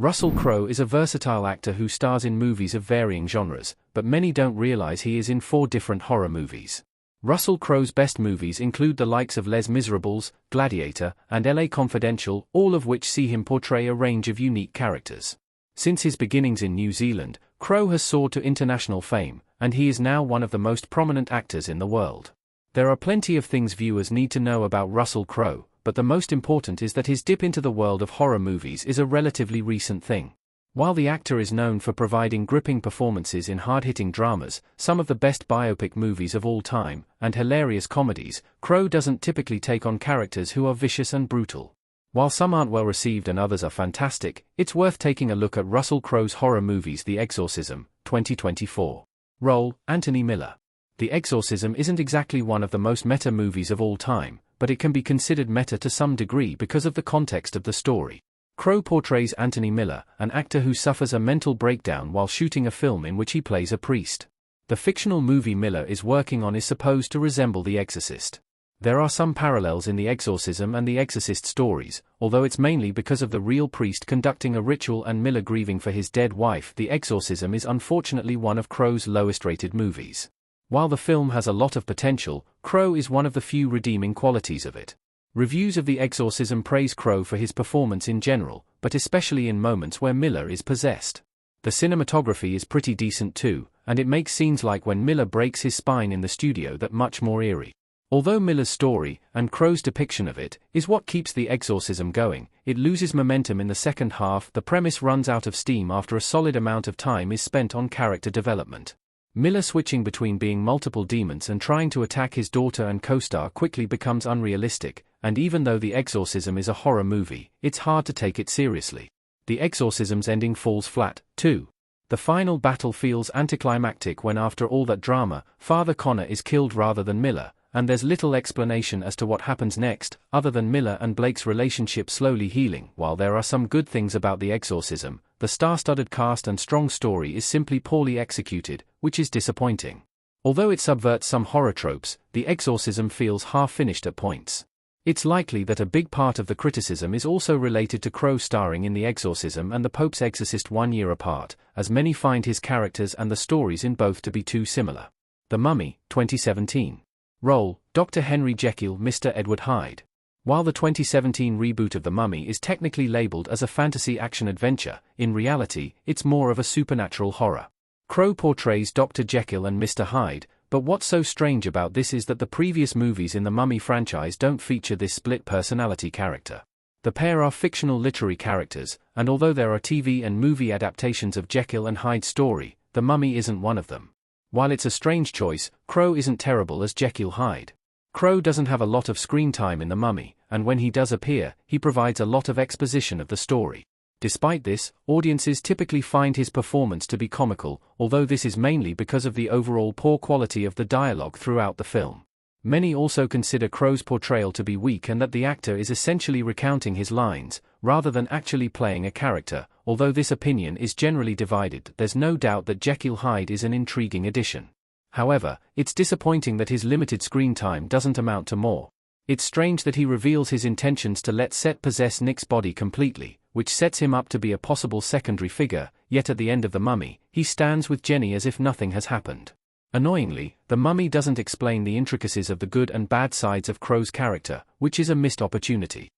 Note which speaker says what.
Speaker 1: Russell Crowe is a versatile actor who stars in movies of varying genres, but many don't realize he is in 4 different horror movies. Russell Crowe's best movies include the likes of Les Miserables, Gladiator, and LA Confidential, all of which see him portray a range of unique characters. Since his beginnings in New Zealand, Crowe has soared to international fame, and he is now one of the most prominent actors in the world. There are plenty of things viewers need to know about Russell Crowe, but the most important is that his dip into the world of horror movies is a relatively recent thing. While the actor is known for providing gripping performances in hard-hitting dramas, some of the best biopic movies of all time, and hilarious comedies, Crowe doesn't typically take on characters who are vicious and brutal. While some aren't well received and others are fantastic, it's worth taking a look at Russell Crowe's horror movies. The Exorcism, 2024. Role: Anthony Miller. The Exorcism isn't exactly one of the most meta movies of all time, but it can be considered meta to some degree because of the context of the story. Crowe portrays Anthony Miller, an actor who suffers a mental breakdown while shooting a film in which he plays a priest. The fictional movie Miller is working on is supposed to resemble The Exorcist. There are some parallels in The Exorcism and The Exorcist stories, although it's mainly because of the real priest conducting a ritual and Miller grieving for his dead wife. The Exorcism is unfortunately one of Crowe's lowest-rated movies. While the film has a lot of potential, Crowe is one of the few redeeming qualities of it. Reviews of The Exorcism praise Crowe for his performance in general, but especially in moments where Miller is possessed. The cinematography is pretty decent too, and it makes scenes like when Miller breaks his spine in the studio that much more eerie. Although Miller's story, and Crowe's depiction of it, is what keeps The Exorcism going, it loses momentum in the second half. The premise runs out of steam after a solid amount of time is spent on character development. Miller switching between being multiple demons and trying to attack his daughter and co-star quickly becomes unrealistic, and even though The Exorcism is a horror movie, it's hard to take it seriously. The Exorcism's ending falls flat, too. The final battle feels anticlimactic when, after all that drama, Father Connor is killed rather than Miller, and there's little explanation as to what happens next, other than Miller and Blake's relationship slowly healing. While there are some good things about The Exorcism, the star-studded cast and strong story is simply poorly executed, which is disappointing. Although it subverts some horror tropes, The Exorcism feels half-finished at points. It's likely that a big part of the criticism is also related to Crowe starring in The Exorcism and The Pope's Exorcist 1 year apart, as many find his characters and the stories in both to be too similar. The Mummy, 2017. Role: Dr. Henry Jekyll, Mr. Edward Hyde. While the 2017 reboot of The Mummy is technically labeled as a fantasy action-adventure, in reality, it's more of a supernatural horror. Crowe portrays Dr. Jekyll and Mr. Hyde, but what's so strange about this is that the previous movies in the Mummy franchise don't feature this split-personality character. The pair are fictional literary characters, and although there are TV and movie adaptations of Jekyll and Hyde's story, The Mummy isn't one of them. While it's a strange choice, Crowe isn't terrible as Jekyll Hyde. Crowe doesn't have a lot of screen time in The Mummy, and when he does appear, he provides a lot of exposition of the story. Despite this, audiences typically find his performance to be comical, although this is mainly because of the overall poor quality of the dialogue throughout the film. Many also consider Crowe's portrayal to be weak and that the actor is essentially recounting his lines, rather than actually playing a character. Although this opinion is generally divided, there's no doubt that Jekyll Hyde is an intriguing addition. However, it's disappointing that his limited screen time doesn't amount to more. It's strange that he reveals his intentions to let Set possess Nick's body completely, which sets him up to be a possible secondary figure, yet at the end of The Mummy, he stands with Jenny as if nothing has happened. Annoyingly, The Mummy doesn't explain the intricacies of the good and bad sides of Crowe's character, which is a missed opportunity.